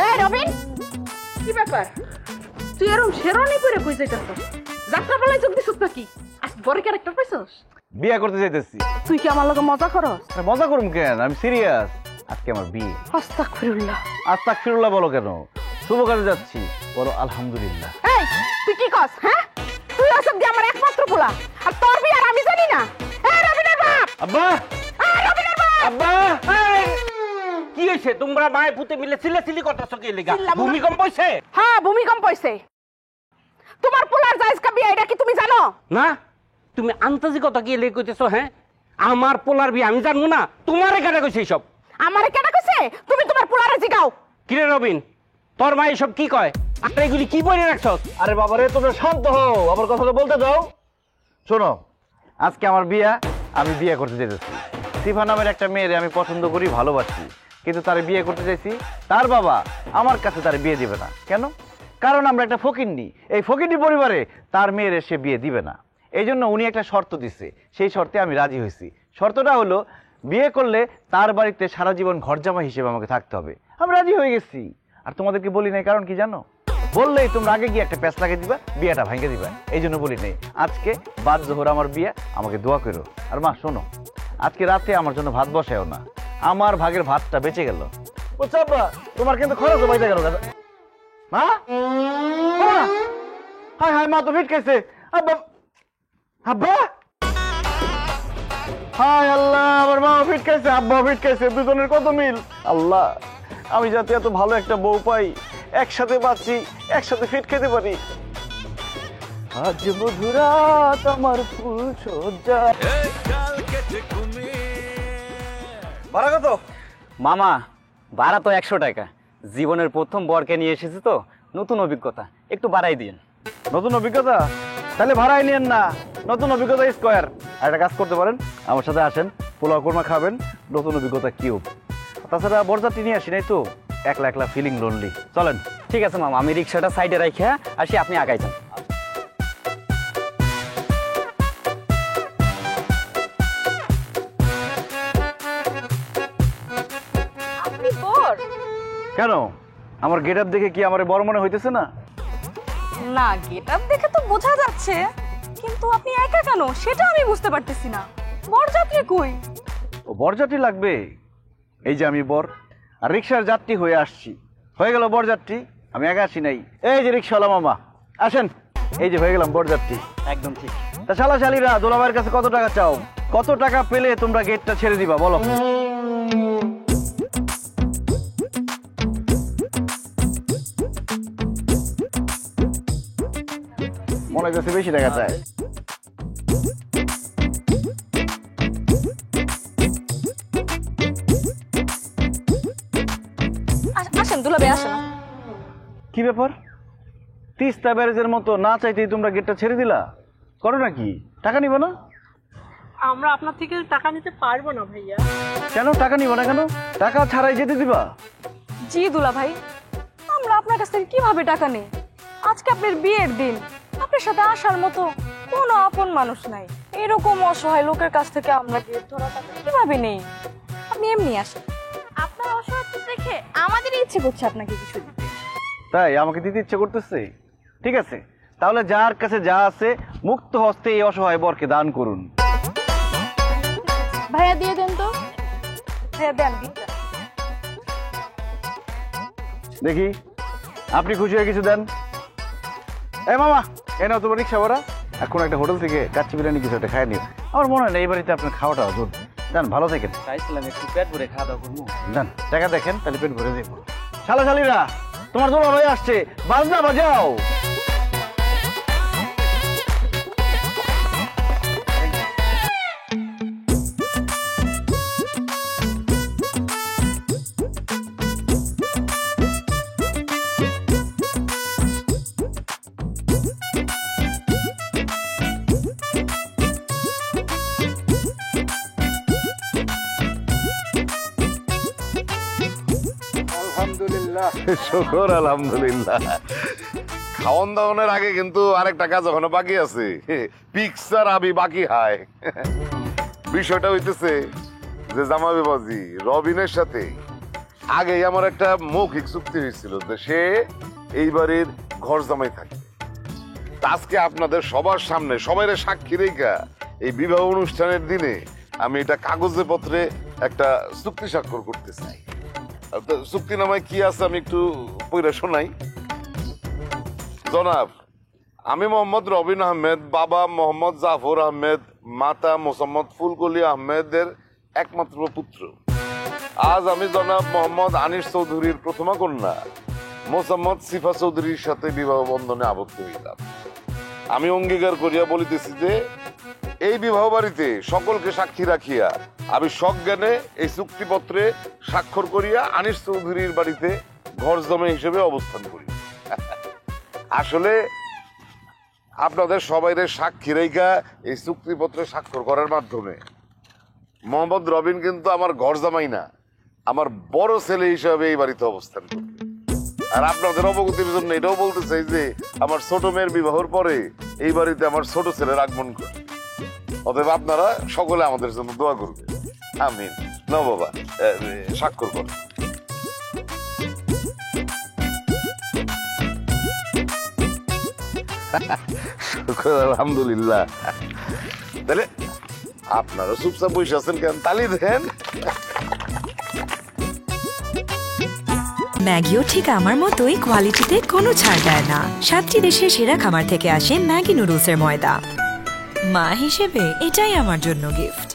এই রবিন, কি ব্যাপার? তুই এরকম শেরওয়ানি পরে কই যাইতাছস? যাত্রা পালায় যোগ দিছস নাকি? আজ বড় ক্যারেক্টার পাইছস? বিয়ে করতে যাইতেছি। তুই কি আমার লগে মজা করস? মজা করুম কেন, আমি সিরিয়াস। আজকে আমার বিয়ে। আস্তাগফিরুল্লাহ। আস্তাগফিরুল্লাহ বলো কেন? শুভ কাজে যাচ্ছি, বলো আলহামদুলিল্লাহ। এই তুই কি কস? হ্যাঁ, তুই ওসব দিয়ে আমার একমাত্র পোলা, আর তোর বিয়ে আর আমি জানি না। এই রবিনের বাপ! আব্বা! এই রবিনের বাপ! আব্বা! কি হয়েছে? তোমরা মায়ে পুতে মিলে চিল্লাচিল্লি করতেছো কি লেগা? চিল্লাবো না। ভূমিকম্প হইছে? হ্যাঁ, ভূমিকম্প হইছে। তোমার পোলার জায়েজকা বিয়ে, এটা কি তুমি জানো? না, তুমি আন্তাজি কথা কি লেগে কইতেছো? হ্যাঁ, আমার পোলার বিয়ে আমি জানবো না? তোমারে কেন কইছে সব? আমারে কেন কইছে? তুমি তোমার পোলারে জিগাও। কিরে রবিন, তোর মা এসব কি কয়? আর এগুলি কি বলে রাখছস? আরে বাবারে, তোমরা শান্ত হও, আমার কথাটা বলতে দাও। শোনো, আজকে আমার বিয়ে, আমি বিয়ে করতে যেতেছি। সিফা নামের একটা মেয়েরে আমি পছন্দ করি, ভালোবাসি, কিন্তু তার বিয়ে করতে চাইছি। তার বাবা আমার কাছে তার বিয়ে দিবে না। কেন? কারণ আমরা একটা ফকিন্নি, এই ফকিন্নি পরিবারে তার মেয়ের সে বিয়ে দিবে না। এই জন্য উনি একটা শর্ত দিছে, সেই শর্তে আমি রাজি হয়েছি। শর্তটা হলো, বিয়ে করলে তার বাড়িতে সারা জীবন ঘরজামাই হিসেবে আমাকে থাকতে হবে। আমি রাজি হয়ে গেছি। আর তোমাদেরকে বলি নাই, কারণ কি জানো? বললেই তোমরা আগে গিয়ে একটা প্যাঁচ লাগিয়ে দিবা, বিয়েটা ভাঙে দিবা। এই জন্য বলি নেই। আজকে বাদ জোহর আমার বিয়ে, আমাকে দোয়া করো। আর মা শোনো, আজকে রাতে আমার জন্য ভাত বসায়ও না, আমার ভাগের ভাতটা বেঁচে গেল। ও চাপা, তোমার কিন্তু খরচ বাইতে গেল। মা, হায় হায়, মা তো ফিটকেছে। আব্বা, আব্বা, হায় আল্লাহ, আমার মা ফিটকেছে, আব্বা ফিটকেছে, দুজনের কত মিল। আল্লাহ, আমি যাতে এত ভালো একটা বউ পাই, একসাথে বাঁচি, একসাথে ফিট খেতে পারি। আজ মধুরাত আমার ফুল সজ্জা। ভাড়া কত? মামা, ভাড়া তো 100 টাকা। জীবনের প্রথম বরকে নিয়ে এসেছি তো, নতুন অভিজ্ঞতা, একটু বাড়াই দিন। নতুন অভিজ্ঞতা? তাহলে ভাড়াই নিয়েন না, নতুন অভিজ্ঞতা স্কোয়ার। আর একটা কাজ করতে পারেন, আমার সাথে আসেন, পোলাও কোরমা খাবেন, নতুন অভিজ্ঞতা কিউব। তাছাড়া বরযাত্রী নিয়ে আসি নাই তো, একলা একলা ফিলিং লোনলি। চলেন। ঠিক আছে মামা, আমি রিক্সাটা সাইডে রাখি আসি, আপনি আগাই যান। আপনি বর? কেন, আমার গেট আপ দেখে কি আমার বড় মনে হইতেছে না? না, গেটআপ দেখে তো বোঝা যাচ্ছে, কিন্তু আপনি একা কেন সেটা আমি বুঝতে পারতেছি না। বরযাত্রী কই? ও বরযাত্রী লাগবে? এই যে আমি বর, আর রিক্সার যাত্রী হয়ে আসছি। হয়ে গেল বরযাত্রী, আমি একা আসি নাই। এই যে রিক্সাওয়ালা মামা, আসেন। এই যে হয়ে গেলাম বরযাত্রী। একদম ঠিক। তা শালাশালীরা, দোলাভাইয়ের কাছে কত টাকা চাও? কত টাকা পেলে তোমরা গেটটা ছেড়ে দিবা বলো? মনে হচ্ছে বেশি টাকা চায়। আসেন দুলাভাই, আসেন। কি ব্যাপার? তিস্তা ব্যারেজের মতো না চাইতেই তোমরা গেটটা ছেড়ে দিলা? করো নাকি? টাকা নিব না? আমরা আপনার থেকে টাকা নিতে পারবো না ভাইয়া। কেন টাকা নিব না? কেন? টাকা ছাড়াই যেতে দিবা? জি দুলাভাই, আমরা আপনার কাছ থেকে কিভাবে টাকা নেই? আজকে আপনার বিয়ের দিন, আপনার সাথে আসার মতো কোনো আপন মানুষ নাই। এরকম অসহায় লোকের কাছ থেকে আমরা গেট ধরা টাকা কিভাবে নেই? আপনি এমনি আসেন। আপনার অসহায়ত্ব দেখে আমাদের ইচ্ছে করছে আপনাকে কিছু দিতে। তাই আমাকে দিতে ইচ্ছে করতেছে? ঠিক আছে, তাহলে যার কাছে যা আছে মুক্ত হস্তে এই অসহায় বরকে দান করুন। ভাইয়া দিয়ে দেন তো। ভাইয়া দেন। দেখি আপনি খুশি হয়ে কিছু দেন। এ মামা, এ নাও তোমার রিক্সা ভাড়া। এখন একটা হোটেল থেকে কাচ্চি বিরিয়ানি কিছু একটা খাই নিও। আমার মনে হয় না এই বাড়িতে আপনার খাওয়াটা জোর। যান, ভালো থাকেন। চাইছিলাম একটু পেট ভরে খাওয়া দাওয়া করবো। যান, টাকা দেখেন, তাহলে পেট ভরে দেবো। শালাশালীরা, তোমার দোলাভাই আসছে, বাজনা বাজাও। শুকর আলহামদুলিল্লাহ। খাওয়ান দাওয়ানোর আগে কিন্তু আরেকটা কাজ ওখানে বাকি আছে। পিকচার আবি বাকি হায়। বিষয়টা হইতেছে যে জামাই বাবাজি রবিনের সাথে আগেই আমার একটা মৌখিক চুক্তি হয়েছিল যে সে এই বাড়ির ঘর জামাই থাকে। তা আজকে আপনাদের সবার সামনে সবাইরে সাক্ষী রেখা এই বিবাহ অনুষ্ঠানের দিনে আমি এটা কাগজে পত্রে একটা চুক্তি স্বাক্ষর করতে চাই। চুক্তি নামায় কি আছে আমি একটু পড়ে শোনাই। জনাব, আমি মোহাম্মদ রবিন আহমেদ, বাবা মোহাম্মদ জাফর আহমেদ, মাতা মোসাম্মদ ফুলকলি আহমেদের একমাত্র পুত্র। আজ আমি জনাব মোহাম্মদ আনিস চৌধুরীর প্রথমা কন্যা মোসাম্মদ সিফা চৌধুরীর সাথে বিবাহ বন্ধনে আবদ্ধ হইলাম। আমি অঙ্গীকার করিয়া বলিতেছি যে এই বিবাহ বাড়িতে সকলকে সাক্ষী রাখিয়া আমি সজ্ঞানে এই চুক্তিপত্রে স্বাক্ষর করিয়া আনিস চৌধুরীর বাড়িতে ঘর জমে হিসেবে অবস্থান করি। আসলে আপনাদের সবাইরে সাক্ষী রেখা এই চুক্তিপত্রে স্বাক্ষর করার মাধ্যমে মোহাম্মদ রবিন কিন্তু আমার ঘর জামাই না, আমার বড় ছেলে হিসাবে এই বাড়িতে অবস্থান করবে। আর আপনাদের অবগতির জন্য এটাও বলতে চাই যে আমার ছোট মেয়ের বিবাহের পরে এই বাড়িতে আমার ছোট ছেলের আগমন করে। অতএব আপনারা সকলে আমাদের জন্য দোয়া করবেন। আমিন। না বাবা, স্বাক্ষর করুন। আলহামদুলিল্লাহ। তাহলে আপনারা চুপচাপ বসে আছেন কেন? তালি দেন। ম্যাগিও ঠিক আমার মতোই কোয়ালিটিতে কোনো ছাড় দেয় না। 7টি দেশের সেরা খামার থেকে আসে ম্যাগি নুডলসের ময়দা। মা হিসেবে এটাই আমার জন্য গিফট।